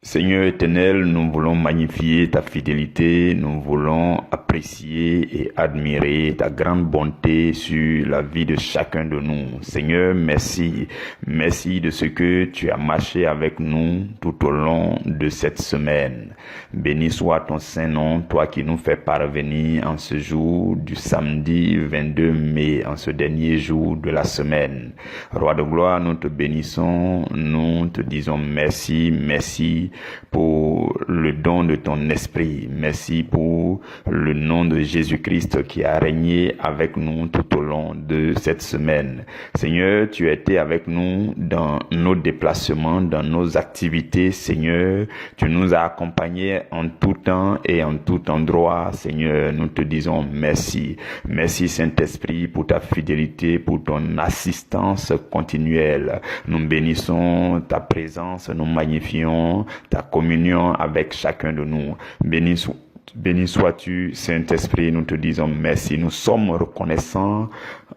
Seigneur éternel, nous voulons magnifier ta fidélité, nous voulons apprécier et admirer ta grande bonté sur la vie de chacun de nous. Seigneur, merci. Merci de ce que tu as marché avec nous tout au long de cette semaine. Béni soit ton saint nom, toi qui nous fais parvenir en ce jour du samedi 22 mai, en ce dernier jour de la semaine. Roi de gloire, nous te bénissons, nous te disons merci, merci pour le don de ton esprit. Merci pour le nom de Jésus-Christ qui a régné avec nous tout au long de cette semaine. Seigneur, tu as été avec nous dans nos déplacements, dans nos activités. Seigneur, tu nous as accompagnés en tout temps et en tout endroit. Seigneur, nous te disons merci. Merci Saint-Esprit pour ta fidélité, pour ton assistance continuelle. Nous bénissons ta présence, nous magnifions ta communion avec chacun de nous. Béni sois-tu, Saint-Esprit, nous te disons merci. Nous sommes reconnaissants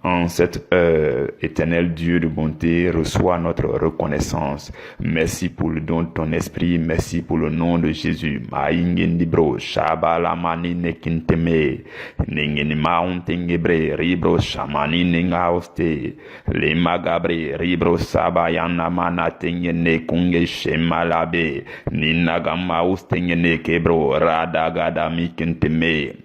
en cette heure. Éternel Dieu de bonté, reçois notre reconnaissance. Merci pour le don de ton esprit. Merci pour le nom de Jésus. Maïngendibro, Shabalamani nekinteme, Ningeni mauntingebre, Ribro Shamani ningauste, Le magabre, Ribro Sabayana mana tengene kunge shemalabe, Ninagama ustengene kebro, Radagada mikinteme.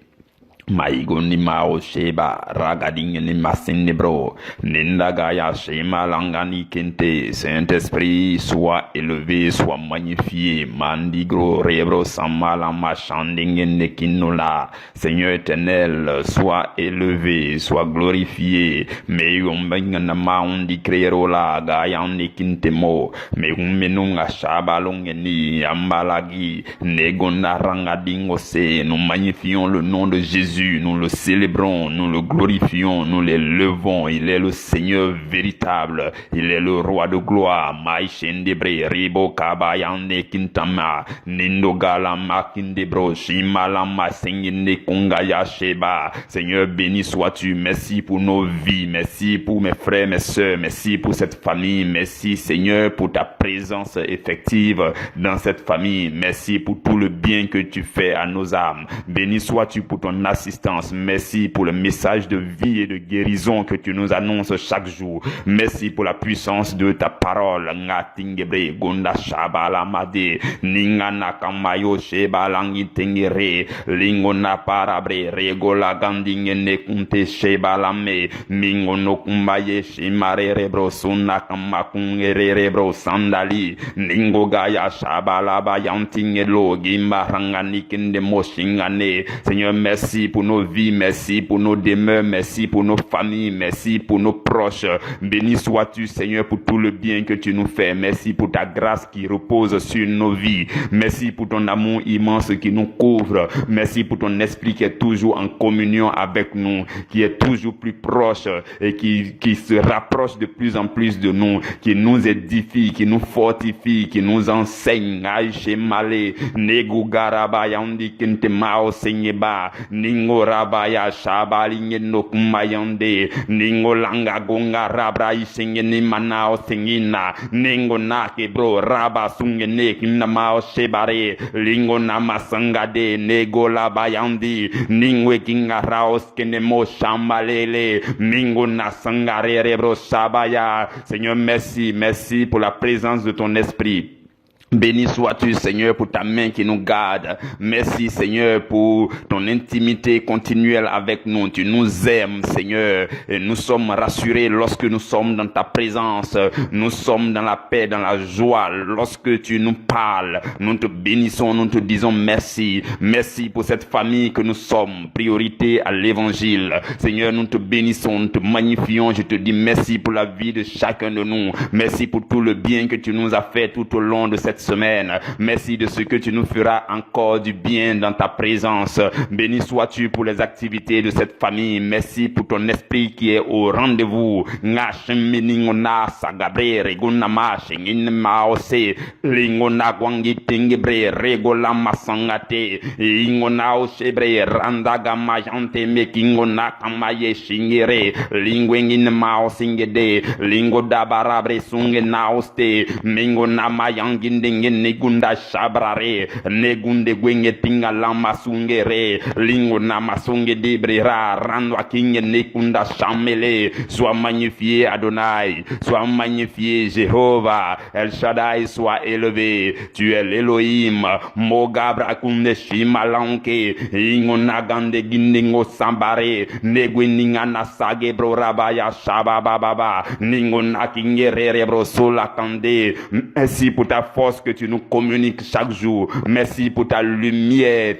Maigo ni mao sheba ragading ni masine bro nindagaya shema langani kente. Saint-Esprit, sois élevé, sois magnifié. Mandigro rebro samala machanding nekinula. Seigneur éternel, sois élevé, sois glorifié. Me yombengana maundi krerola gayandi kintemo. Me umenunga shabalongeni ambalagi negona rangadingo se. Nous magnifions le nom de Jésus. Nous le célébrons, nous le glorifions, nous l'élevons. Il est le Seigneur véritable, il est le roi de gloire. Maïchendebre, Ribo Kabayande Kintama, Nindogala Makindebro, Shimalama Sengine Kongaya Sheba. Seigneur, béni sois-tu. Merci pour nos vies, merci pour mes frères, mes sœurs, merci pour cette famille. Merci Seigneur pour ta présence effective dans cette famille. Merci pour tout le bien que tu fais à nos âmes. Béni sois-tu pour ton assistance. Merci pour le message de vie et de guérison que tu nous annonces chaque jour. Merci pour la puissance de ta parole. Ngatingebre gonda shabala made ningana kamayo shebalangi tengere lingona parabre regola gandingene kunte shebalame mingono kumbaye shimare rebro sunna kamakungere rebro sandali ningo gaya shabala bayantingelo gimbarangani kende moshingane. Seigneur, merci pour nos vies, merci pour nos demeures, merci pour nos familles, merci pour nos proches. Béni sois-tu, Seigneur, pour tout le bien que tu nous fais. Merci pour ta grâce qui repose sur nos vies. Merci pour ton amour immense qui nous couvre. Merci pour ton esprit qui est toujours en communion avec nous, qui est toujours plus proche et qui se rapproche de plus en plus de nous, qui nous édifie, qui nous fortifie, qui nous enseigne. Aïché malé, nego garaba yandi kente mao senyeba. Ningo rabaya shabalinge no kumayande ningo langa gonga rabra isenge ni manao sengina ningo nake bro raba sungene kinna mao shebare lingo na masangade nego labayandi ningo kinga raos kene mo shambalele ningo na sangare bro shabaya. Seigneur, merci pour la présence de ton esprit. Béni sois-tu, Seigneur, pour ta main qui nous garde. Merci, Seigneur, pour ton intimité continuelle avec nous. Tu nous aimes, Seigneur, et nous sommes rassurés lorsque nous sommes dans ta présence. Nous sommes dans la paix, dans la joie. Lorsque tu nous parles, nous te bénissons, nous te disons merci. Merci pour cette famille que nous sommes. Priorité à l'évangile. Seigneur, nous te bénissons, nous te magnifions. Je te dis merci pour la vie de chacun de nous. Merci pour tout le bien que tu nous as fait tout au long de cette semaine. Merci de ce que tu nous feras encore du bien dans ta présence. Béni sois-tu pour les activités de cette famille. Merci pour ton esprit qui est au rendez-vous. Ngashminingona sagabre reguna mashingin maose lingona gwangi tingebre regola masangate ingona osebre randaga majante mekingona kamaye shingere lingwengin maosingede lingo dabarabre sunge naoste mingona mayanginde ndenge negunda shabrare negunde gwenge tinga lama sungere lingo na masonge debrera randwa kinge nekunda chamele. Sois magnifié Adonai, sois magnifié Jéhovah, El Shaddai soit élevé. Tu es l'Elohim, Mogabra kunde shimalanke ingo nagande gindingo sambare negweninga nasage bro rabaya shabababa ningo nakingere bro sola kande. Merci pour ta force que tu nous communiques chaque jour. Merci pour ta lumière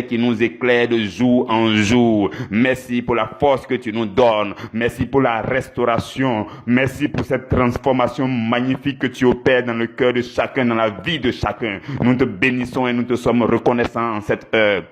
qui nous éclaire de jour en jour. Merci pour la force que tu nous donnes. Merci pour la restauration. Merci pour cette transformation magnifique que tu opères dans le cœur de chacun, dans la vie de chacun. Nous te bénissons et nous te sommes reconnaissants en cette heure.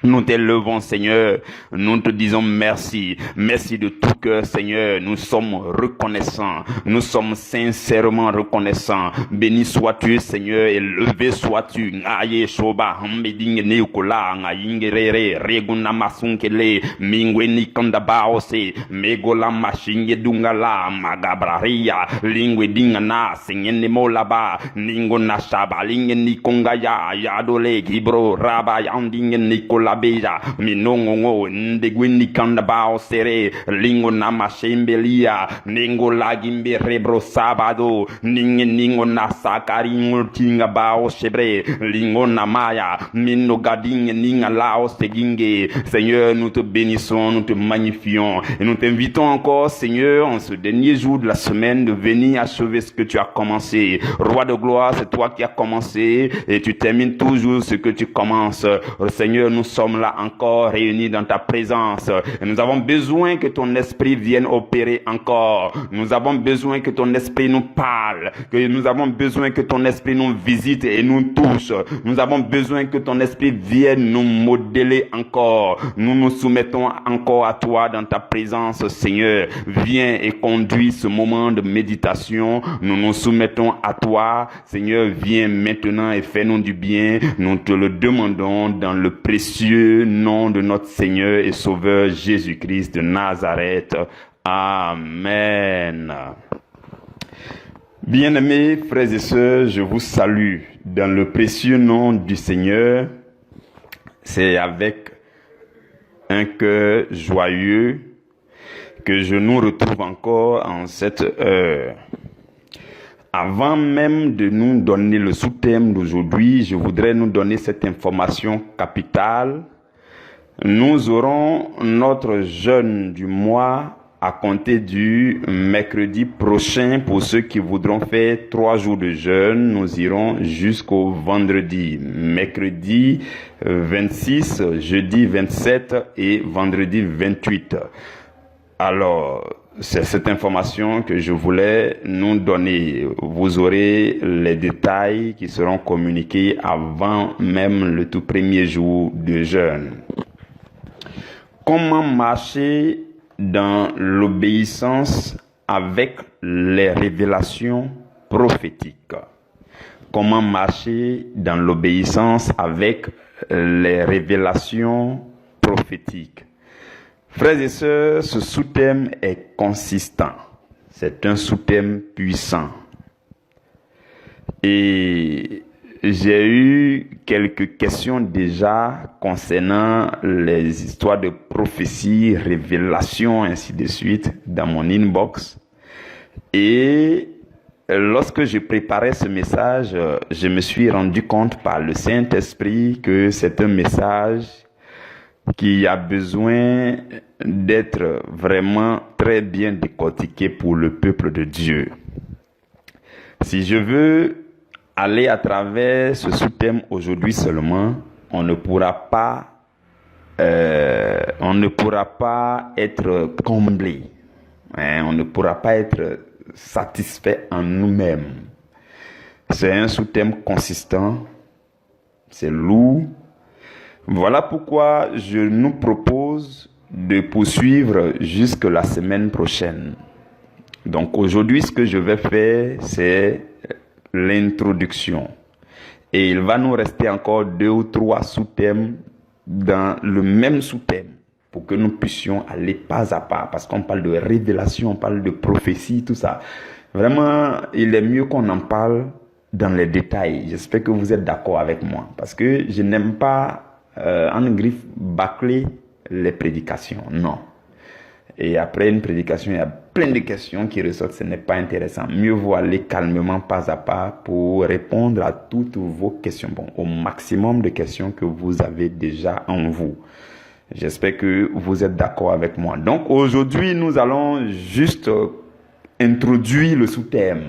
Nous t'élevons, Seigneur. Nous te disons merci. Merci de tout cœur, Seigneur. Nous sommes reconnaissants. Nous sommes sincèrement reconnaissants. Béni sois-tu, Seigneur, et élevé sois-tu. Aye shoba hambeding neukula ngayingerere reguna masunkele mingweni kandabaose megola mashinge dungala magabraria lingwe dingana singene molaba ningo na shabalinge nikongaya yadole gibro raba yandinge nikola beja minongo ndegwini kanda bao sere lingo na mashembelia ningo lagimbe rebro sabado ningo na sakaringo tinga bao shebre lingo na maya mino gadinge ninga lao seginge. Seigneur, nous te bénissons, nous te magnifions et nous t'invitons encore, Seigneur, en ce dernier jour de la semaine, de venir achever ce que tu as commencé. Roi de gloire, c'est toi qui as commencé et tu termines toujours ce que tu commences. Seigneur, nous sommes là encore réunis dans ta présence et nous avons besoin que ton esprit vienne opérer encore. Nous avons besoin que ton esprit nous parle, que nous avons besoin que ton esprit nous visite et nous touche. Nous avons besoin que ton esprit vienne nous modeler encore. Nous nous soumettons encore à toi dans ta présence, Seigneur. Viens et conduis ce moment de méditation. Nous nous soumettons à toi, Seigneur. Viens maintenant et fais-nous du bien. Nous te le demandons dans le précieux nom de notre Seigneur et Sauveur Jésus-Christ de Nazareth. Amen. Bien-aimés frères et sœurs, je vous salue dans le précieux nom du Seigneur. C'est avec un cœur joyeux que je nous retrouve encore en cette heure. Avant même de nous donner le sous-thème d'aujourd'hui, je voudrais nous donner cette information capitale. Nous aurons notre jeûne du mois à compter du mercredi prochain. Pour ceux qui voudront faire 3 jours de jeûne, nous irons jusqu'au vendredi. Mercredi 26, jeudi 27 et vendredi 28. Alors, c'est cette information que je voulais nous donner. Vous aurez les détails qui seront communiqués avant même le tout premier jour de jeûne. Comment marcher dans l'obéissance avec les révélations prophétiques? Comment marcher dans l'obéissance avec les révélations prophétiques? Frères et sœurs, ce sous-thème est consistant. C'est un sous-thème puissant. Et j'ai eu quelques questions déjà concernant les histoires de prophétie, révélations, ainsi de suite, dans mon inbox. Et lorsque je préparais ce message, je me suis rendu compte par le Saint-Esprit que c'est un message qui a besoin d'être vraiment très bien décortiqué pour le peuple de Dieu. Si je veux aller à travers ce sous-thème aujourd'hui seulement, on ne pourra pas être comblé. On ne pourra pas être satisfait en nous-mêmes. C'est un sous-thème consistant, c'est lourd. Voilà pourquoi je nous propose de poursuivre jusque la semaine prochaine. Donc aujourd'hui, ce que je vais faire, c'est l'introduction. Et il va nous rester encore 2 ou 3 sous-thèmes dans le même sous-thème pour que nous puissions aller pas à pas. Parce qu'on parle de révélation, on parle de prophétie, tout ça. Vraiment, il est mieux qu'on en parle dans les détails. J'espère que vous êtes d'accord avec moi. Parce que je n'aime pas, en griffe, bâcler les prédications. Non. Et après une prédication, il y a plein de questions qui ressortent. Ce n'est pas intéressant. Mieux vaut aller calmement, pas à pas, pour répondre à toutes vos questions. Bon, au maximum de questions que vous avez déjà en vous. J'espère que vous êtes d'accord avec moi. Donc, aujourd'hui, nous allons juste introduire le sous-thème.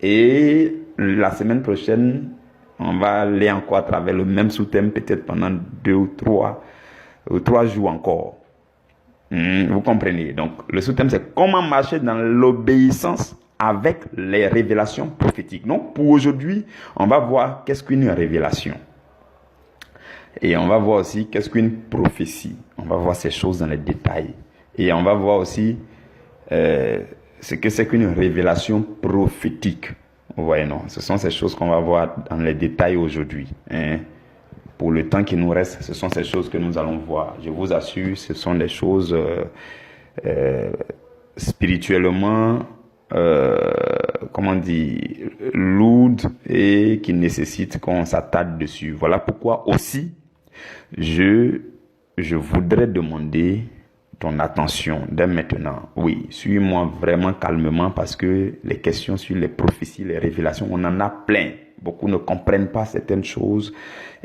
Et la semaine prochaine, on va aller encore à travers le même sous-thème, peut-être pendant 2 ou 3 jours encore. Vous comprenez? Donc, le sous-thème, c'est comment marcher dans l'obéissance avec les révélations prophétiques. Donc, pour aujourd'hui, on va voir qu'est-ce qu'une révélation. Et on va voir aussi qu'est-ce qu'une prophétie. On va voir ces choses dans les détails. Et on va voir aussi ce que c'est qu'une révélation prophétique. Vous voyez, non? Ce sont ces choses qu'on va voir dans les détails aujourd'hui. Pour le temps qui nous reste, ce sont ces choses que nous allons voir. Je vous assure, ce sont des choses spirituellement, comment dire, lourdes et qui nécessitent qu'on s'attarde dessus. Voilà pourquoi aussi, je voudrais demander ton attention dès maintenant. Oui, suis-moi vraiment calmement parce que les questions sur les prophéties, les révélations, on en a plein. Beaucoup ne comprennent pas certaines choses.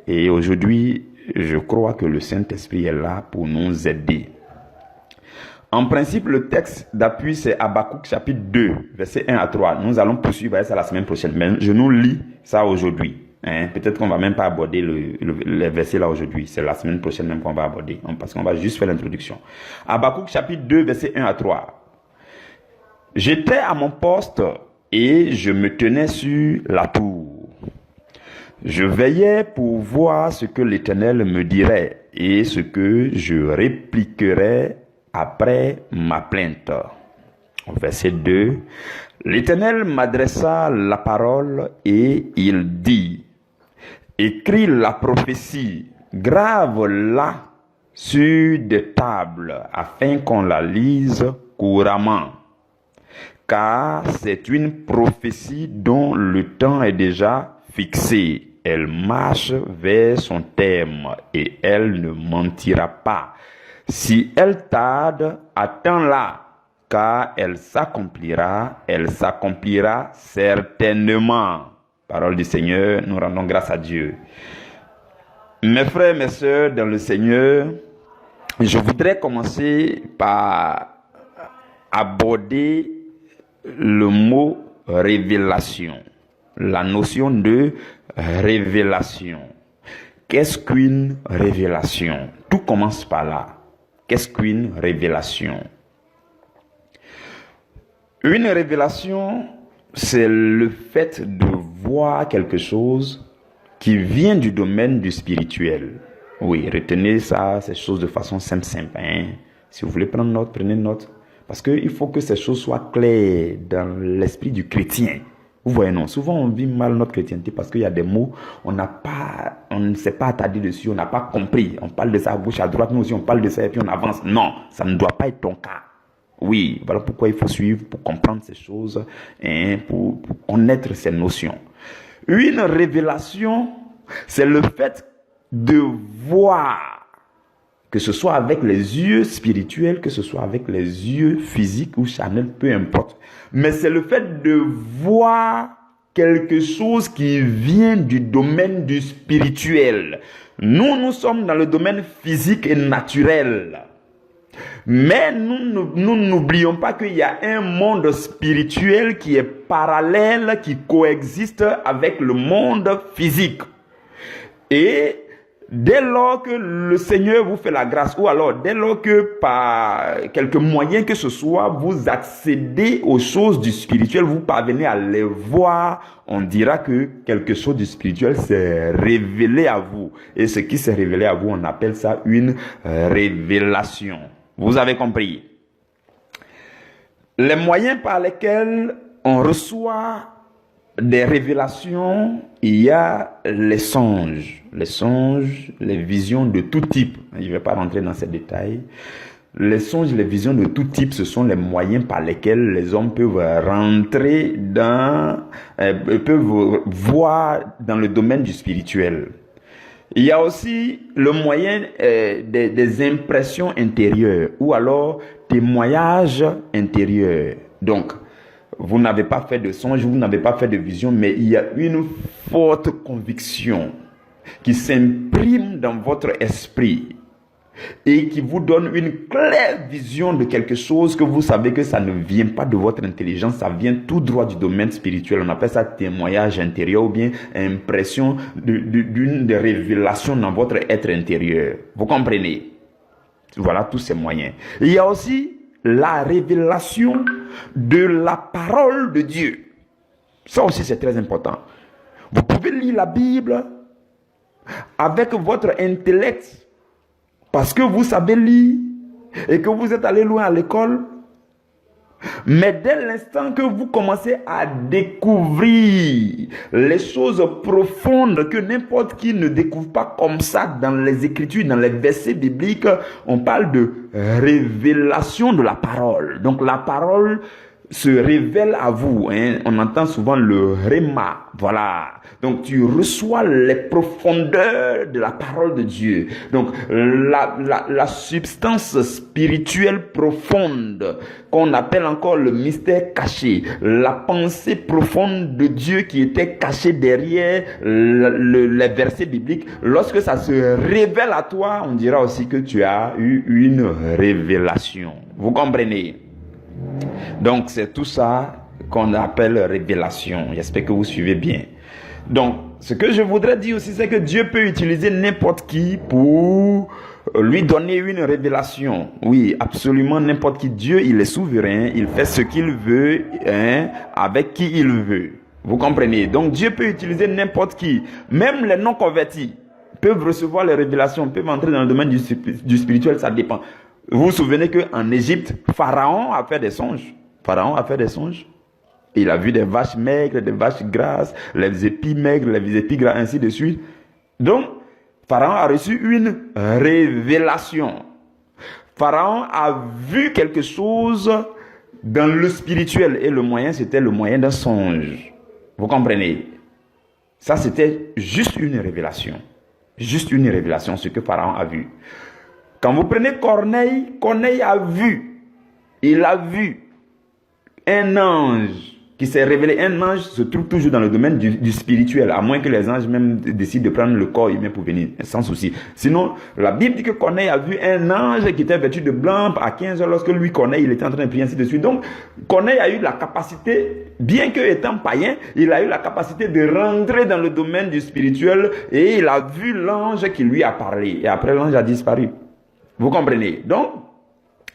Et aujourd'hui, je crois que le Saint-Esprit est là pour nous aider. En principe, le texte d'appui, c'est Habakkuk chapitre 2, versets 1 à 3. Nous allons poursuivre ça la semaine prochaine. Mais je nous lis ça aujourd'hui. Peut-être qu'on va même pas aborder les versets là aujourd'hui. C'est la semaine prochaine même qu'on va aborder. Parce qu'on va juste faire l'introduction. Habakkuk chapitre 2, versets 1 à 3. J'étais à mon poste et je me tenais sur la tour. Je veillais pour voir ce que l'Éternel me dirait et ce que je répliquerais après ma plainte. Verset 2. L'Éternel m'adressa la parole et il dit: écris la prophétie, grave-la sur des tables afin qu'on la lise couramment. Car c'est une prophétie dont le temps est déjà fixé. Elle marche vers son terme et elle ne mentira pas. Si elle tarde, attends-la, car elle s'accomplira certainement. Parole du Seigneur, nous rendons grâce à Dieu. Mes frères, mes sœurs, dans le Seigneur, je voudrais commencer par aborder le mot révélation. La notion de révélation. Qu'est-ce qu'une révélation? Tout commence par là. Qu'est-ce qu'une révélation? Une révélation, c'est le fait de voir quelque chose qui vient du domaine du spirituel. Oui, retenez ça, ces choses de façon simple. Si vous voulez prendre note, prenez note. Parce qu'il faut que ces choses soient claires dans l'esprit du chrétien. Vous voyez, non, souvent on vit mal notre chrétienté parce qu'il y a des mots, on ne s'est pas attardé dessus, on n'a pas compris. On parle de ça à gauche, à droite, nous aussi on parle de ça et puis on avance. Non, ça ne doit pas être ton cas. Oui, voilà pourquoi il faut suivre pour comprendre ces choses et pour connaître ces notions. Une révélation, c'est le fait de voir, que ce soit avec les yeux spirituels, que ce soit avec les yeux physiques ou charnels, peu importe. Mais c'est le fait de voir quelque chose qui vient du domaine du spirituel. Nous sommes dans le domaine physique et naturel. Mais nous n'oublions pas qu'il y a un monde spirituel qui est parallèle, qui coexiste avec le monde physique. Et dès lors que le Seigneur vous fait la grâce, ou alors dès lors que par quelque moyen que ce soit, vous accédez aux choses du spirituel, vous parvenez à les voir, on dira que quelque chose du spirituel s'est révélé à vous. Et ce qui s'est révélé à vous, on appelle ça une révélation. Vous avez compris? Les moyens par lesquels on reçoit des révélations, il y a les songes, les visions de tout type. Je ne vais pas rentrer dans ces détails. Les songes, les visions de tout type, ce sont les moyens par lesquels les hommes peuvent rentrer peuvent voir dans le domaine du spirituel. Il y a aussi le moyen des impressions intérieures ou alors témoignages intérieurs. Donc, vous n'avez pas fait de songe, vous n'avez pas fait de vision, mais il y a une forte conviction qui s'imprime dans votre esprit et qui vous donne une claire vision de quelque chose que vous savez que ça ne vient pas de votre intelligence, ça vient tout droit du domaine spirituel. On appelle ça témoignage intérieur ou bien impression d'une révélation dans votre être intérieur. Vous comprenez? Voilà tous ces moyens. Il y a aussi la révélation de la parole de Dieu. Ça aussi c'est très important. Vous pouvez lire la Bible avec votre intellect parce que vous savez lire et que vous êtes allé loin à l'école. Mais dès l'instant que vous commencez à découvrir les choses profondes que n'importe qui ne découvre pas comme ça dans les Écritures, dans les versets bibliques, on parle de révélation de la parole. Donc la parole se révèle à vous. On entend souvent le réma. Voilà. Donc tu reçois les profondeurs de la parole de Dieu. Donc la substance spirituelle profonde qu'on appelle encore le mystère caché. La pensée profonde de Dieu qui était cachée derrière les versets bibliques. Lorsque ça se révèle à toi, on dira aussi que tu as eu une révélation. Vous comprenez? Donc c'est tout ça qu'on appelle révélation. J'espère que vous suivez bien. Donc ce que je voudrais dire aussi, c'est que Dieu peut utiliser n'importe qui pour lui donner une révélation. Oui, absolument n'importe qui. Dieu, il est souverain, il fait ce qu'il veut, avec qui il veut. Vous comprenez? Donc Dieu peut utiliser n'importe qui. Même les non convertis peuvent recevoir les révélations, peuvent entrer dans le domaine du spirituel, ça dépend. Vous vous souvenez qu'en Égypte, Pharaon a fait des songes. Pharaon a fait des songes. Il a vu des vaches maigres, des vaches grasses, les épis maigres, les épis gras, ainsi de suite. Donc, Pharaon a reçu une révélation. Pharaon a vu quelque chose dans le spirituel. Et le moyen, c'était le moyen d'un songe. Vous comprenez? Ça, c'était juste une révélation. Juste une révélation, ce que Pharaon a vu. Quand vous prenez Corneille, Corneille a vu. Il a vu un ange qui s'est révélé. Un ange se trouve toujours dans le domaine du spirituel, à moins que les anges même décident de prendre le corps humain pour venir, sans souci. Sinon, la Bible dit que Corneille a vu un ange qui était vêtu de blanc à 15 heures lorsque lui, Corneille, il était en train de prier, ainsi de suite. Donc, Corneille a eu la capacité, bien qu'étant païen, il a eu la capacité de rentrer dans le domaine du spirituel et il a vu l'ange qui lui a parlé. Et après, l'ange a disparu. Vous comprenez? Donc,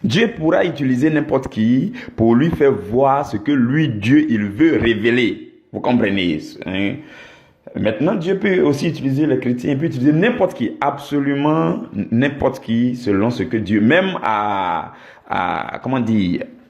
Dieu pourra utiliser n'importe qui pour lui faire voir ce que lui, Dieu, il veut révéler. Vous comprenez? Maintenant, Dieu peut aussi utiliser les chrétiens, il peut utiliser n'importe qui, absolument n'importe qui, selon ce que Dieu, même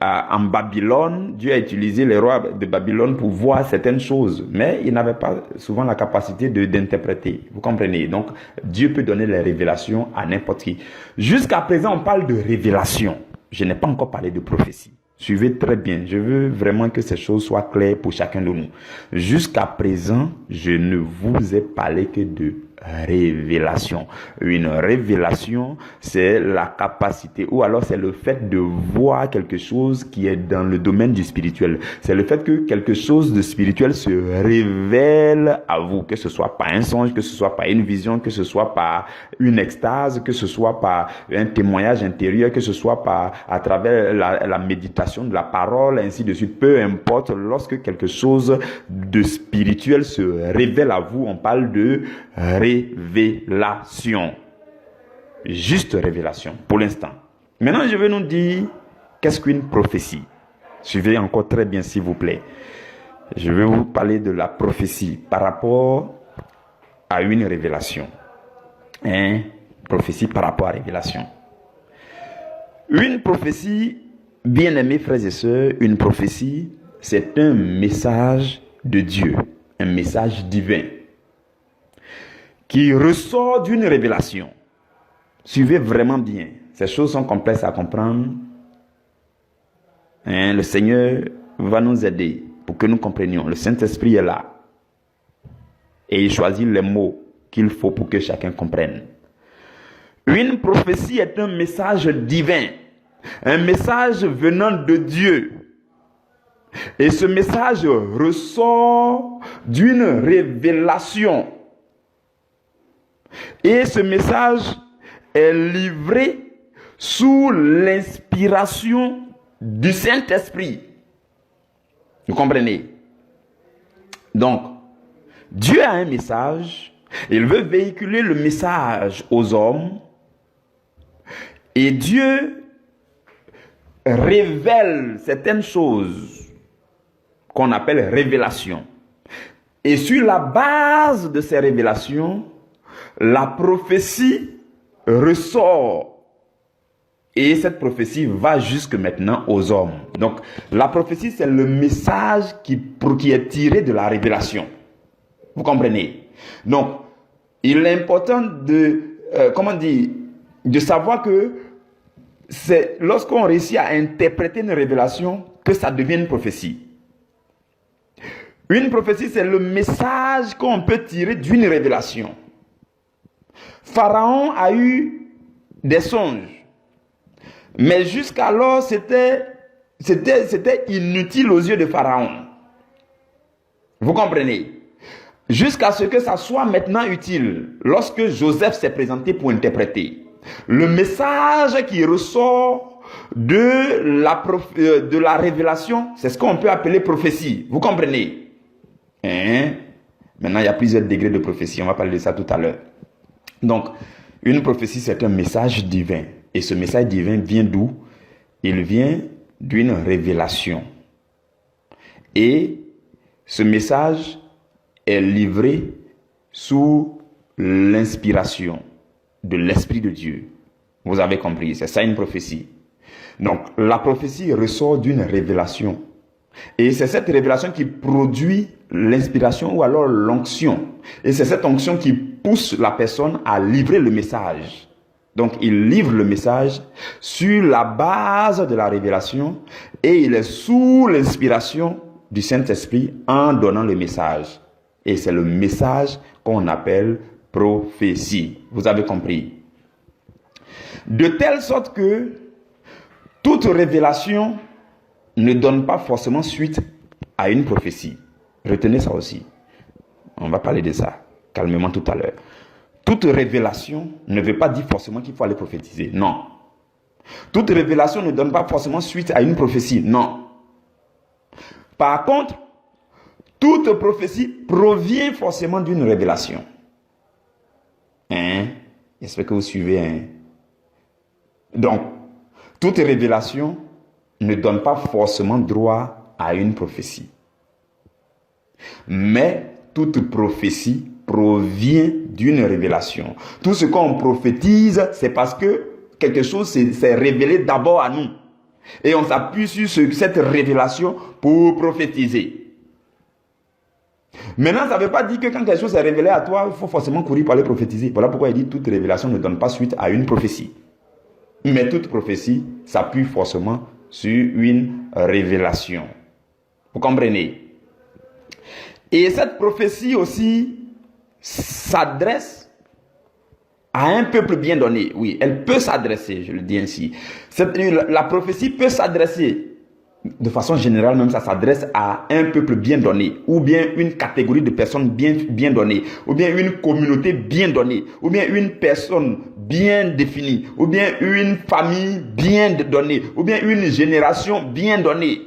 en Babylone, Dieu a utilisé les rois de Babylone pour voir certaines choses, mais ils n'avaient pas souvent la capacité d'interpréter. Vous comprenez? Donc, Dieu peut donner les révélations à n'importe qui. Jusqu'à présent, on parle de révélation. Je n'ai pas encore parlé de prophétie. Suivez très bien. Je veux vraiment que ces choses soient claires pour chacun de nous. Jusqu'à présent, je ne vous ai parlé que de révélation. Une révélation, c'est la capacité, ou alors c'est le fait de voir quelque chose qui est dans le domaine du spirituel. C'est le fait que quelque chose de spirituel se révèle à vous, que ce soit par un songe, que ce soit par une vision, que ce soit par une extase, que ce soit par un témoignage intérieur, que ce soit à travers la méditation de la parole, ainsi de suite. Peu importe, lorsque quelque chose de spirituel se révèle à vous, on parle de révélation. Juste révélation, pour l'instant. Maintenant, je vais nous dire qu'est-ce qu'une prophétie. Suivez encore très bien, s'il vous plaît. Je vais vous parler de la prophétie par rapport à une révélation. Prophétie par rapport à révélation. Une prophétie, bien-aimés frères et sœurs, une prophétie, c'est un message de Dieu, un message divin qui ressort d'une révélation. Suivez vraiment bien. ces choses sont complexes à comprendre. Le Seigneur va nous aider pour que nous comprenions. Le Saint-Esprit est là. Et il choisit les mots qu'il faut pour que chacun comprenne. Une prophétie est un message divin. Un message venant de Dieu. Et ce message ressort d'une révélation. Et ce message est livré sous l'inspiration du Saint-Esprit. Vous comprenez? Donc, Dieu a un message. Il veut véhiculer le message aux hommes. Et Dieu révèle certaines choses qu'on appelle révélations. Et sur la base de ces révélations, la prophétie ressort. Et cette prophétie va jusque maintenant aux hommes. Donc, la prophétie, c'est le message qui est tiré de la révélation. Vous comprenez? Donc, il est important de savoir que c'est lorsqu'on réussit à interpréter une révélation que ça devient une prophétie. Une prophétie, c'est le message qu'on peut tirer d'une révélation. Pharaon a eu des songes. Mais jusqu'alors, c'était inutile aux yeux de Pharaon. Vous comprenez? Jusqu'à ce que ça soit maintenant utile, lorsque Joseph s'est présenté pour interpréter. Le message qui ressort de la révélation, c'est ce qu'on peut appeler prophétie. Vous comprenez? Maintenant, il y a plusieurs degrés de prophétie. On va parler de ça tout à l'heure. Donc, une prophétie, c'est un message divin. Et ce message divin vient d'où? Il vient d'une révélation. Et ce message est livré sous l'inspiration de l'Esprit de Dieu. Vous avez compris, c'est ça une prophétie. Donc, la prophétie ressort d'une révélation. Et c'est cette révélation qui produit l'inspiration ou alors l'onction. Et c'est cette onction qui pousse la personne à livrer le message. Donc, il livre le message sur la base de la révélation et il est sous l'inspiration du Saint-Esprit en donnant le message. Et c'est le message qu'on appelle prophétie. Vous avez compris? De telle sorte que toute révélation ne donne pas forcément suite à une prophétie. Retenez ça aussi. On va parler de ça calmement tout à l'heure. Toute révélation ne veut pas dire forcément qu'il faut aller prophétiser. Non. Toute révélation ne donne pas forcément suite à une prophétie. Non. Par contre, toute prophétie provient forcément d'une révélation. J'espère que vous suivez. Donc, toute révélation ne donne pas forcément droit à une prophétie. Mais toute prophétie provient d'une révélation. Tout ce qu'on prophétise, c'est parce que quelque chose s'est révélé d'abord à nous. Et on s'appuie sur cette révélation pour prophétiser. Maintenant, ça ne veut pas dire que quand quelque chose est révélé à toi, il faut forcément courir pour aller prophétiser. Voilà pourquoi il dit toute révélation ne donne pas suite à une prophétie. Mais toute prophétie s'appuie forcément sur une révélation. Vous comprenez? Et cette prophétie aussi s'adresse à un peuple bien donné. Oui, elle peut s'adresser, je le dis ainsi. La prophétie peut s'adresser, de façon générale même, ça s'adresse à un peuple bien donné, ou bien une catégorie de personnes bien données, ou bien une communauté bien donnée, ou bien une personne bien définie, ou bien une famille bien donnée, ou bien une génération bien donnée,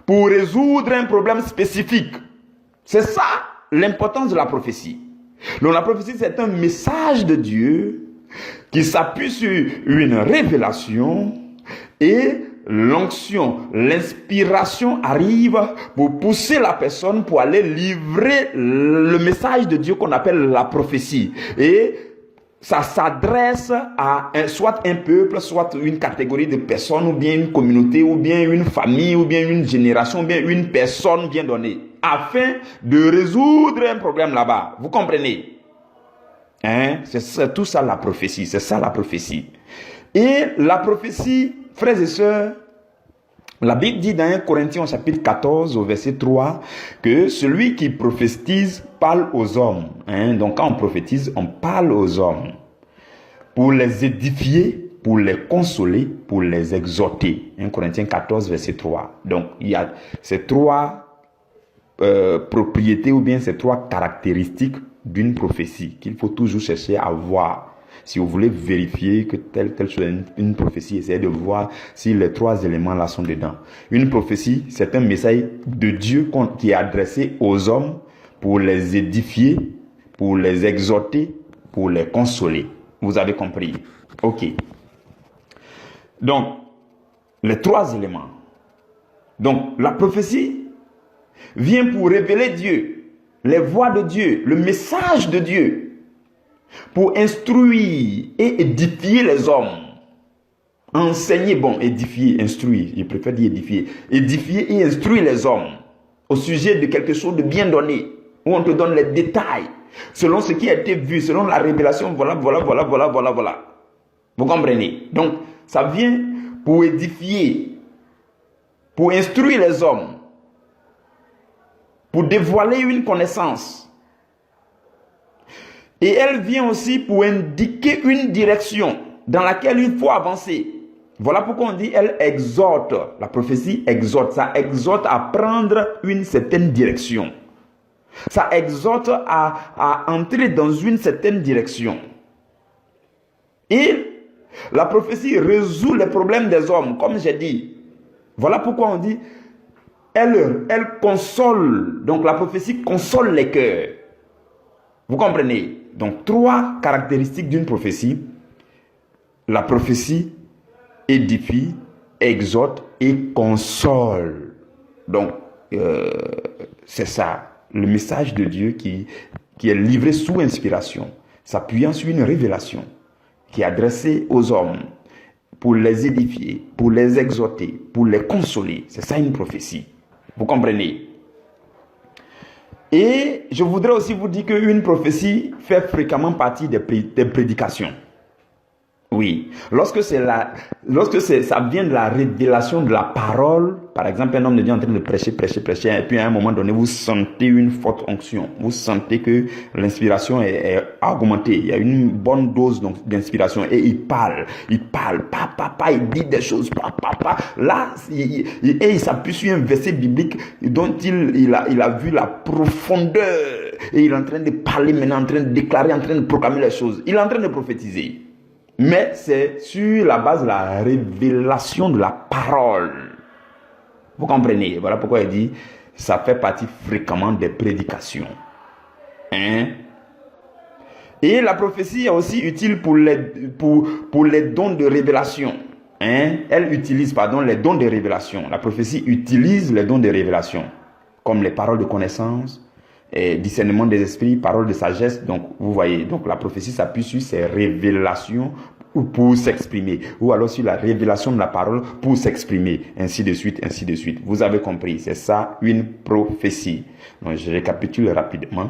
pour résoudre un problème spécifique. C'est ça l'importance de la prophétie. Donc la prophétie, c'est un message de Dieu qui s'appuie sur une révélation et l'onction, l'inspiration arrive pour pousser la personne pour aller livrer le message de Dieu qu'on appelle la prophétie. Et ça s'adresse à soit un peuple, soit une catégorie de personnes, ou bien une communauté, ou bien une famille, ou bien une génération, ou bien une personne bien donnée, afin de résoudre un problème là-bas. Vous comprenez? C'est tout ça la prophétie, c'est ça la prophétie. Et la prophétie, frères et sœurs, la Bible dit dans 1 Corinthiens chapitre 14 au verset 3 que celui qui prophétise parle aux hommes. Donc quand on prophétise, on parle aux hommes pour les édifier, pour les consoler, pour les exhorter. 1 Corinthiens 14 verset 3. Donc il y a ces trois propriétés ou bien ces trois caractéristiques d'une prophétie qu'il faut toujours chercher à voir. Si vous voulez vérifier que telle chose est une prophétie, essayez de voir si les trois éléments là sont dedans. Une prophétie, c'est un message de Dieu qui est adressé aux hommes pour les édifier, pour les exhorter, pour les consoler. Vous avez compris? Ok. Donc, les trois éléments. Donc, la prophétie vient pour révéler Dieu, les voies de Dieu, le message de Dieu, pour instruire et édifier les hommes. Enseigner, bon, édifier, instruire, je préfère dire édifier. Édifier et instruire les hommes au sujet de quelque chose de bien donné, où on te donne les détails, selon ce qui a été vu, selon la révélation, voilà. Vous comprenez? Donc, ça vient pour édifier, pour instruire les hommes, pour dévoiler une connaissance. Et elle vient aussi pour indiquer une direction dans laquelle il faut avancer. Voilà pourquoi on dit elle exhorte. La prophétie exhorte. Ça exhorte à prendre une certaine direction. Ça exhorte à entrer dans une certaine direction. Et la prophétie résout les problèmes des hommes, comme j'ai dit. Voilà pourquoi on dit elle console. Donc la prophétie console les cœurs. Vous comprenez? Donc, trois caractéristiques d'une prophétie. La prophétie édifie, exhorte et console. Donc, c'est ça, le message de Dieu qui est livré sous inspiration, s'appuyant sur une révélation qui est adressée aux hommes pour les édifier, pour les exhorter, pour les consoler. C'est ça une prophétie. Vous comprenez? Et je voudrais aussi vous dire qu'une prophétie fait fréquemment partie des prédications. Oui, lorsque ça vient de la révélation de la parole, par exemple, un homme de Dieu est en train de prêcher, et puis à un moment donné, vous sentez une forte onction. Vous sentez que l'inspiration est augmentée. Il y a une bonne dose d'inspiration. Et il parle, il dit des choses, Là, il s'appuie sur un verset biblique dont il a vu la profondeur. Et il est en train de parler maintenant, en train de déclarer, en train de proclamer les choses. Il est en train de prophétiser. Mais c'est sur la base de la révélation de la parole. Vous comprenez? Voilà pourquoi il dit, ça fait partie fréquemment des prédications. Et la prophétie est aussi utile pour les dons de révélation. Elle utilise, les dons de révélation. La prophétie utilise les dons de révélation, comme les paroles de connaissance, et discernement des esprits, paroles de sagesse. Donc, vous voyez, donc la prophétie s'appuie sur ces révélations pour s'exprimer, ou alors sur la révélation de la parole pour s'exprimer, ainsi de suite, ainsi de suite. Vous avez compris, c'est ça une prophétie. Donc, je récapitule rapidement.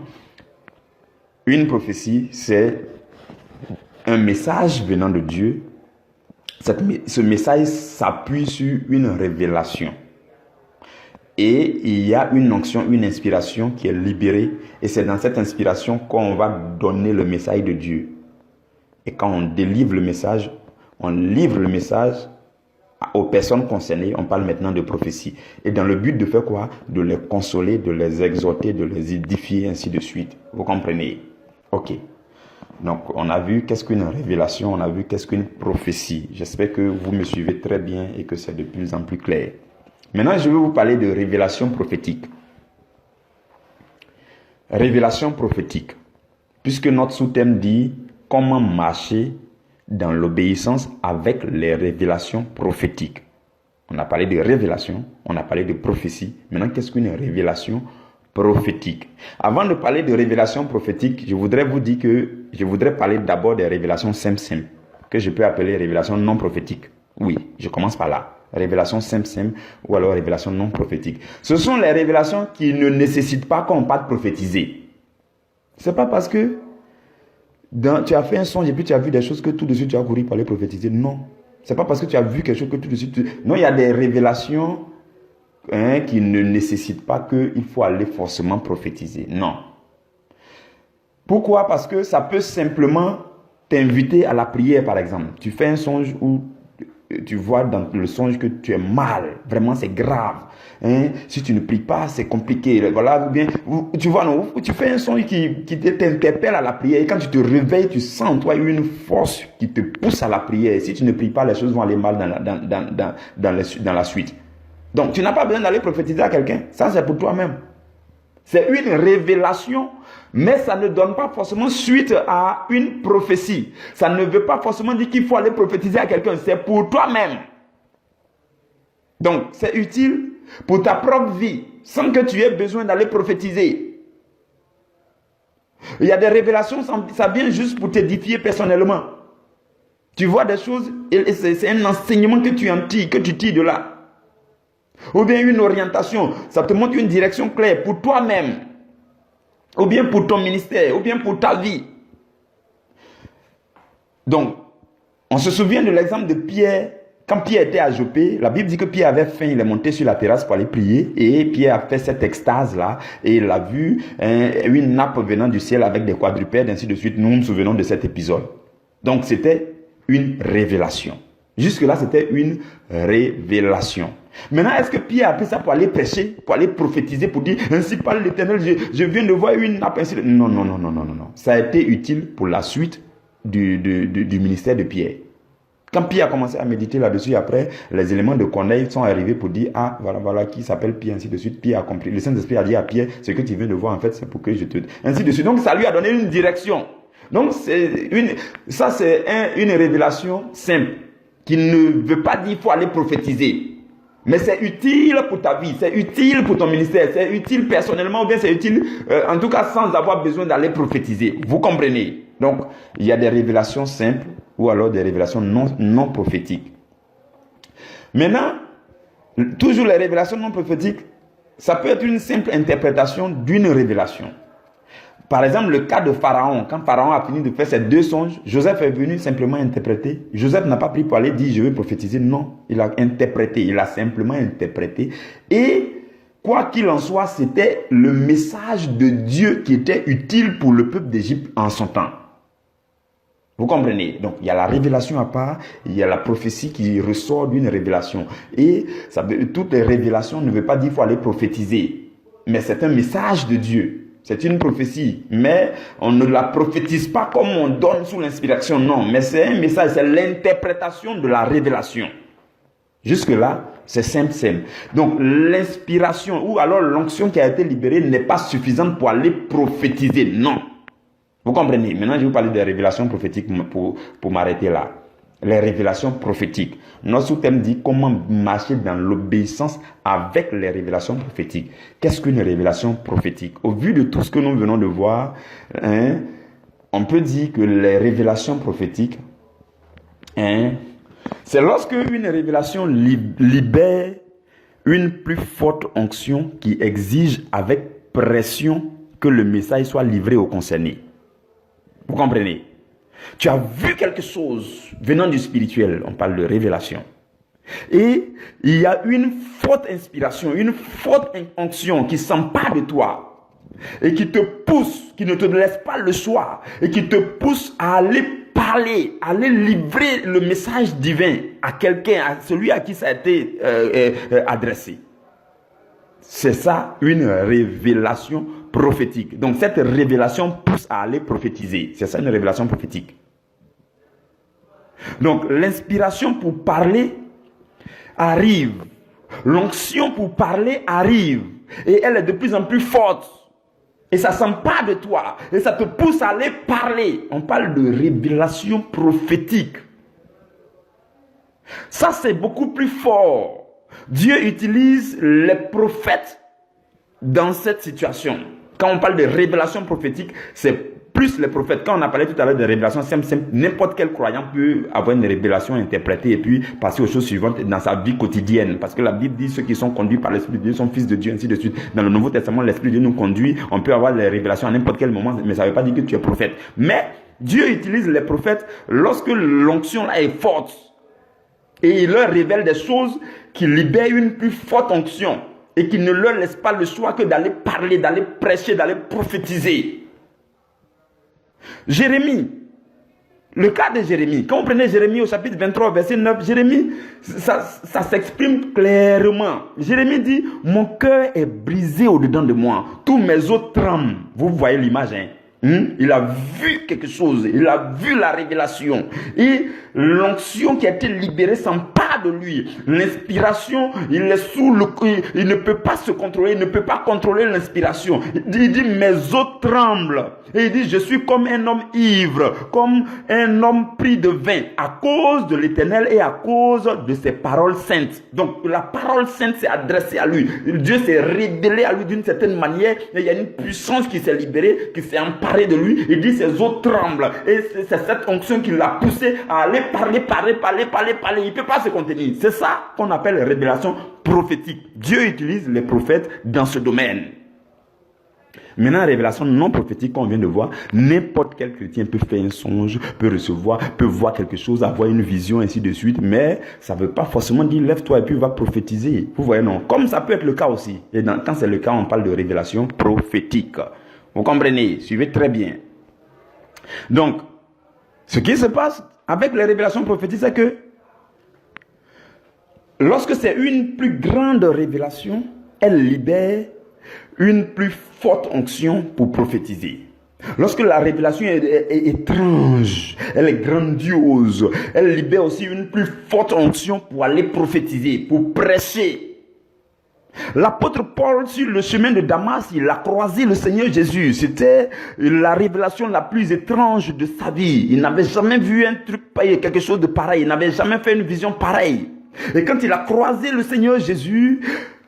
Une prophétie, c'est un message venant de Dieu. Ce message s'appuie sur une révélation. Et il y a une onction, une inspiration qui est libérée. Et c'est dans cette inspiration qu'on va donner le message de Dieu. Et quand on délivre le message, on livre le message aux personnes concernées. On parle maintenant de prophétie. Et dans le but de faire quoi? De les consoler, de les exhorter, de les édifier, ainsi de suite. Vous comprenez? Ok. Donc, on a vu qu'est-ce qu'une révélation, on a vu qu'est-ce qu'une prophétie. J'espère que vous me suivez très bien et que c'est de plus en plus clair. Maintenant, je vais vous parler de révélation prophétique. Révélation prophétique. Puisque notre sous-thème dit comment marcher dans l'obéissance avec les révélations prophétiques. On a parlé de révélation, on a parlé de prophétie. Maintenant, qu'est-ce qu'une révélation prophétique? Avant de parler de révélation prophétique, je voudrais vous dire que je voudrais parler d'abord des révélations simples, que je peux appeler révélations non prophétiques. Oui, je commence par là. Révélation simple ou alors révélation non prophétique. Ce sont les révélations qui ne nécessitent pas qu'on parte prophétiser. C'est pas parce que Tu as fait un songe et puis tu as vu des choses que tout de suite tu as couru pour aller prophétiser. Non. C'est pas parce que tu as vu quelque chose que tout de suite... Non, il y a des révélations qui ne nécessitent pas qu'il faut aller forcément prophétiser. Non. Pourquoi? Parce que ça peut simplement t'inviter à la prière, par exemple. Tu fais un songe où tu vois dans le songe que tu es mal. Vraiment, c'est grave. Si tu ne pries pas, c'est compliqué. Voilà, bien, tu vois, non, tu fais un songe qui t'interpelle à la prière. Et quand tu te réveilles, tu sens en toi une force qui te pousse à la prière. Et si tu ne pries pas, les choses vont aller mal dans la suite. Donc, tu n'as pas besoin d'aller prophétiser à quelqu'un. Ça, c'est pour toi-même. C'est une révélation, mais ça ne donne pas forcément suite à une prophétie. Ça ne veut pas forcément dire qu'il faut aller prophétiser à quelqu'un. C'est pour toi-même. Donc, c'est utile pour ta propre vie, sans que tu aies besoin d'aller prophétiser. Il y a des révélations, ça vient juste pour t'édifier personnellement. Tu vois des choses, et c'est un enseignement que tu tires de là. Ou bien une orientation, ça te montre une direction claire pour toi-même. Ou bien pour ton ministère, ou bien pour ta vie. Donc, on se souvient de l'exemple de Pierre. Quand Pierre était à Jopé, la Bible dit que Pierre avait faim, il est monté sur la terrasse pour aller prier. Et Pierre a fait cette extase-là. Et il a vu une nappe venant du ciel avec des quadrupèdes, ainsi de suite. Nous nous souvenons de cet épisode. Donc, c'était une révélation. Jusque-là, c'était une révélation. Maintenant, est-ce que Pierre a pris ça pour aller prêcher, pour aller prophétiser, pour dire, ainsi parle l'Éternel, je viens de voir une nappe, ainsi de... Non. Ça a été utile pour la suite du ministère de Pierre. Quand Pierre a commencé à méditer là-dessus, après, les éléments de Corneille sont arrivés pour dire, ah, voilà, qui s'appelle Pierre, ainsi de suite. Pierre a compris. Le Saint-Esprit a dit à Pierre, ce que tu viens de voir, en fait, c'est pour que je te... Ainsi de suite. Donc, ça lui a donné une direction. Donc, c'est une révélation simple, qui ne veut pas dire qu'il faut aller prophétiser. Mais c'est utile pour ta vie, c'est utile pour ton ministère, c'est utile personnellement, ou bien c'est utile, en tout cas, sans avoir besoin d'aller prophétiser. Vous comprenez? Donc, il y a des révélations simples, ou alors des révélations non prophétiques. Maintenant, toujours les révélations non prophétiques, ça peut être une simple interprétation d'une révélation. Par exemple, le cas de Pharaon. Quand Pharaon a fini de faire ses 2 songes, Joseph est venu simplement interpréter. Joseph n'a pas pris pour aller dire, je vais prophétiser. Non, il a interprété. Il a simplement interprété. Et quoi qu'il en soit, c'était le message de Dieu qui était utile pour le peuple d'Égypte en son temps. Vous comprenez? Donc, il y a la révélation à part, il y a la prophétie qui ressort d'une révélation. Et toutes les révélations ne veulent pas dire qu'il faut aller prophétiser. Mais c'est un message de Dieu. C'est une prophétie, mais on ne la prophétise pas comme on donne sous l'inspiration, non. Mais c'est un message, c'est l'interprétation de la révélation. Jusque-là, c'est simple. Donc, l'inspiration ou alors l'onction qui a été libérée n'est pas suffisante pour aller prophétiser, non. Vous comprenez? Maintenant, je vais vous parler des révélations prophétiques pour m'arrêter là. Les révélations prophétiques. Notre sous-thème dit comment marcher dans l'obéissance avec les révélations prophétiques. Qu'est-ce qu'une révélation prophétique? Au vu de tout ce que nous venons de voir, on peut dire que les révélations prophétiques, c'est lorsque une révélation libère une plus forte onction qui exige avec pression que le message soit livré aux concernés. Vous comprenez? Tu as vu quelque chose venant du spirituel, on parle de révélation. Et il y a une forte inspiration, une forte onction qui s'empare de toi et qui te pousse, qui ne te laisse pas le choix et qui te pousse à aller parler, à aller livrer le message divin à quelqu'un, à celui à qui ça a été adressé. C'est ça une révélation prophétique. Donc cette révélation pousse à aller prophétiser. C'est ça une révélation prophétique. Donc l'inspiration pour parler arrive. L'onction pour parler arrive. Et elle est de plus en plus forte. Et ça s'empare de toi. Et ça te pousse à aller parler. On parle de révélation prophétique. Ça c'est beaucoup plus fort. Dieu utilise les prophètes dans cette situation. Quand on parle de révélation prophétique, c'est plus les prophètes. Quand on a parlé tout à l'heure de révélation simple, n'importe quel croyant peut avoir une révélation interprétée et puis passer aux choses suivantes dans sa vie quotidienne. Parce que la Bible dit ceux qui sont conduits par l'Esprit de Dieu sont fils de Dieu, ainsi de suite. Dans le Nouveau Testament, l'Esprit de Dieu nous conduit. On peut avoir les révélations à n'importe quel moment, mais ça ne veut pas dire que tu es prophète. Mais Dieu utilise les prophètes lorsque l'onction là est forte. Et il leur révèle des choses qui libèrent une plus forte onction. Et qui ne leur laisse pas le choix que d'aller parler, d'aller prêcher, d'aller prophétiser. Jérémie. Le cas de Jérémie. Quand vous prenez Jérémie au chapitre 23, verset 9, Jérémie, ça s'exprime clairement. Jérémie dit, mon cœur est brisé au-dedans de moi. Tous mes os tremblent. Vous voyez l'image, hein? Il a vu quelque chose, il a vu la révélation et l'onction qui a été libérée s'empare de lui. L'inspiration, il est sous le, il ne peut pas se contrôler, il ne peut pas contrôler l'inspiration. Il dit mes os tremblent et il dit je suis comme un homme ivre, comme un homme pris de vin à cause de l'Éternel et à cause de ses paroles saintes. Donc la parole sainte s'est adressée à lui. Dieu s'est révélé à lui d'une certaine manière et il y a une puissance qui s'est libérée, qui s'est emparée de lui. Il dit ses os tremblent et c'est cette onction qui l'a poussé à aller parler. Il ne peut pas se contenir. C'est ça qu'on appelle révélation prophétique. Dieu utilise les prophètes dans ce domaine. Maintenant, révélation non prophétique qu'on vient de voir, n'importe quel chrétien peut faire un songe, peut recevoir, peut voir quelque chose, avoir une vision, ainsi de suite, mais ça ne veut pas forcément dire lève-toi et puis va prophétiser. Vous voyez, non? Comme ça peut être le cas aussi. Et quand c'est le cas, on parle de révélation prophétique. Vous comprenez? Suivez très bien. Donc, ce qui se passe avec les révélations prophétiques, c'est que lorsque c'est une plus grande révélation, elle libère une plus forte onction pour prophétiser. Lorsque la révélation est étrange, elle est grandiose, elle libère aussi une plus forte onction pour aller prophétiser, pour prêcher. L'apôtre Paul, sur le chemin de Damas, il a croisé le Seigneur Jésus. C'était la révélation la plus étrange de sa vie. Il n'avait jamais vu un truc, quelque chose de pareil. Il n'avait jamais fait une vision pareille. Et quand il a croisé le Seigneur Jésus,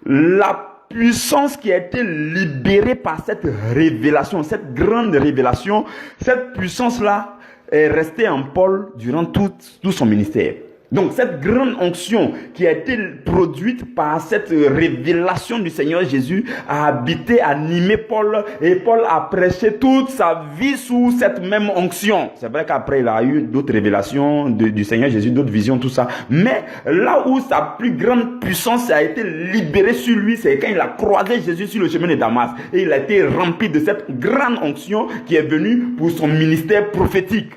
la puissance qui a été libérée par cette révélation, cette grande révélation, cette puissance-là est restée en Paul durant tout son ministère. Donc cette grande onction qui a été produite par cette révélation du Seigneur Jésus a habité, animé Paul, et Paul a prêché toute sa vie sous cette même onction. C'est vrai qu'après il a eu d'autres révélations du Seigneur Jésus, d'autres visions, tout ça. Mais là où sa plus grande puissance a été libérée sur lui, c'est quand il a croisé Jésus sur le chemin de Damas. Et il a été rempli de cette grande onction qui est venue pour son ministère prophétique.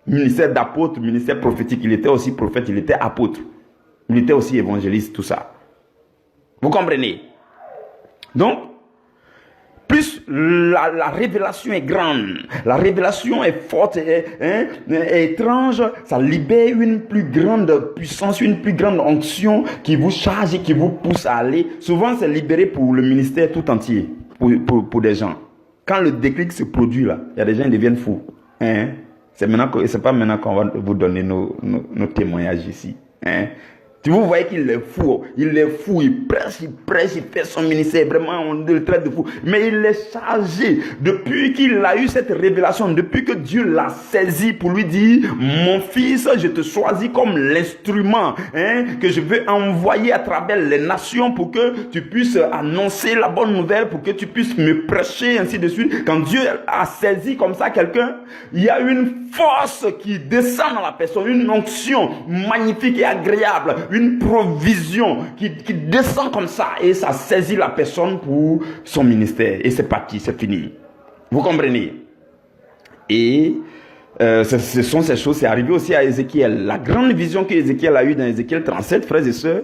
Ministère d'apôtre, ministère prophétique. Il était aussi prophète, il était apôtre. Il était aussi évangéliste, tout ça. Vous comprenez? Donc, plus la révélation est grande, la révélation est forte, est étrange, ça libère une plus grande puissance, une plus grande onction qui vous charge et qui vous pousse à aller. Souvent, c'est libéré pour le ministère tout entier, pour des gens. Quand le déclic se produit là, il y a des gens qui deviennent fous. C'est pas maintenant qu'on va vous donner nos témoignages ici. Vous voyez qu'il est fou, il prêche, il fait son ministère, vraiment on le traite de fou. Mais il est chargé, depuis qu'il a eu cette révélation, depuis que Dieu l'a saisi pour lui dire, mon fils, je te choisis comme l'instrument que je veux envoyer à travers les nations pour que tu puisses annoncer la bonne nouvelle, pour que tu puisses me prêcher, ainsi de suite. Quand Dieu a saisi comme ça quelqu'un, il y a une force qui descend dans la personne, une onction magnifique et agréable, une provision qui descend comme ça et ça saisit la personne pour son ministère. Et c'est parti, c'est fini. Vous comprenez? Et ce sont ces choses, c'est arrivé aussi à Ézéchiel. La grande vision que Ézéchiel a eue dans Ézéchiel 37, frères et sœurs,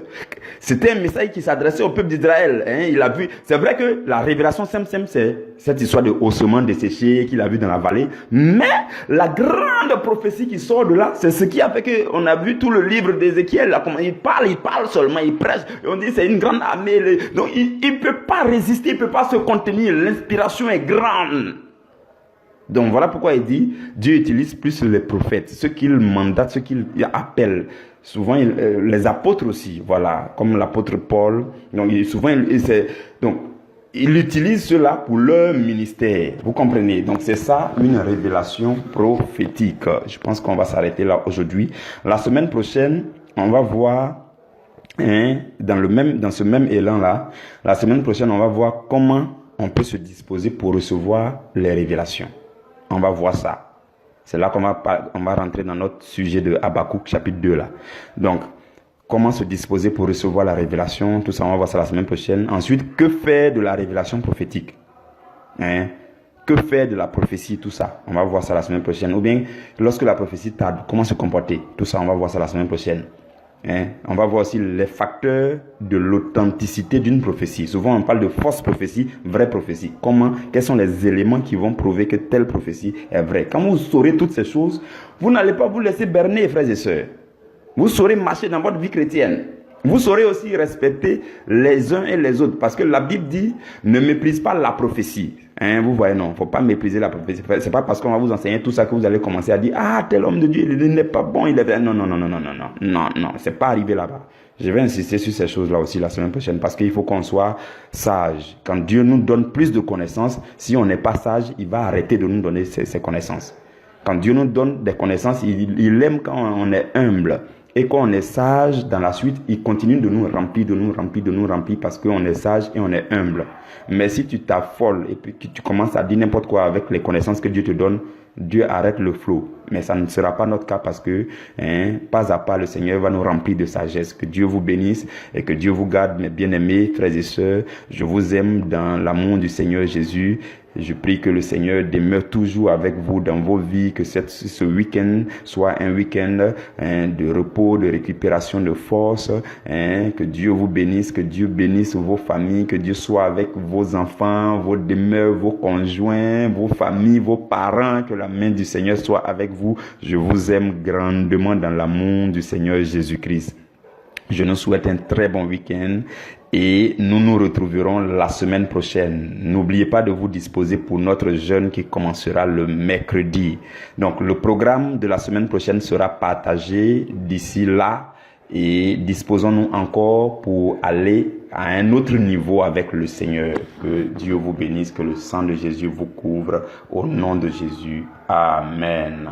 c'était un message qui s'adressait au peuple d'Israël. Il a vu, c'est vrai que la révélation simple, c'est cette histoire de haussement desséché qu'il a vu dans la vallée. Mais la grande prophétie qui sort de là, c'est ce qui a fait qu'on a vu tout le livre d'Ézéchiel. Il parle seulement, il prêche. Et on dit c'est une grande armée. Donc il ne peut pas résister, il ne peut pas se contenir. L'inspiration est grande. Donc voilà pourquoi il dit, Dieu utilise plus les prophètes, ceux qu'il mandate, ceux qu'il appelle. Souvent les apôtres aussi, voilà, comme l'apôtre Paul. Donc il utilise cela pour leur ministère. Vous comprenez? Donc c'est ça une révélation prophétique. Je pense qu'on va s'arrêter là aujourd'hui. La semaine prochaine, on va voir dans ce même élan là. La semaine prochaine, on va voir comment on peut se disposer pour recevoir les révélations. On va voir ça. C'est là qu'on va rentrer dans notre sujet de Habakkuk chapitre 2 là. Donc, comment se disposer pour recevoir la révélation, tout ça, on va voir ça la semaine prochaine. Ensuite, que faire de la révélation prophétique? Que faire de la prophétie, tout ça, on va voir ça la semaine prochaine. Ou bien, lorsque la prophétie tarde, comment se comporter, tout ça, on va voir ça la semaine prochaine. On va voir aussi les facteurs de l'authenticité d'une prophétie. Souvent, on parle de fausse prophétie, vraie prophétie. Quels sont les éléments qui vont prouver que telle prophétie est vraie? Quand vous saurez toutes ces choses, vous n'allez pas vous laisser berner, frères et sœurs. Vous saurez marcher dans votre vie chrétienne. Vous saurez aussi respecter les uns et les autres. Parce que la Bible dit, ne méprise pas la prophétie. Vous voyez, non, il ne faut pas mépriser la prophétie. Ce n'est pas parce qu'on va vous enseigner tout ça que vous allez commencer à dire, ah, tel homme de Dieu, il n'est pas bon, il est... Non, c'est pas arrivé là-bas. Je vais insister sur ces choses-là aussi la semaine prochaine parce qu'il faut qu'on soit sage. Quand Dieu nous donne plus de connaissances, si on n'est pas sage, il va arrêter de nous donner ces connaissances. Quand Dieu nous donne des connaissances, il aime quand on est humble. Et quand on est sage, dans la suite, il continue de nous remplir parce qu'on est sage et on est humble. Mais si tu t'affoles et puis tu commences à dire n'importe quoi avec les connaissances que Dieu te donne, Dieu arrête le flot. Mais ça ne sera pas notre cas parce que, pas à pas, le Seigneur va nous remplir de sagesse. Que Dieu vous bénisse et que Dieu vous garde, mes bien-aimés, frères et sœurs. Je vous aime dans l'amour du Seigneur Jésus. Je prie que le Seigneur demeure toujours avec vous dans vos vies, que ce week-end soit un week-end de repos, de récupération de force, que Dieu vous bénisse, que Dieu bénisse vos familles, que Dieu soit avec vos enfants, vos demeures, vos conjoints, vos familles, vos parents, que la main du Seigneur soit avec vous. Je vous aime grandement dans l'amour du Seigneur Jésus-Christ. Je nous souhaite un très bon week-end et nous nous retrouverons la semaine prochaine. N'oubliez pas de vous disposer pour notre jeûne qui commencera le mercredi. Donc le programme de la semaine prochaine sera partagé d'ici là et disposons-nous encore pour aller à un autre niveau avec le Seigneur. Que Dieu vous bénisse, que le sang de Jésus vous couvre. Au nom de Jésus. Amen.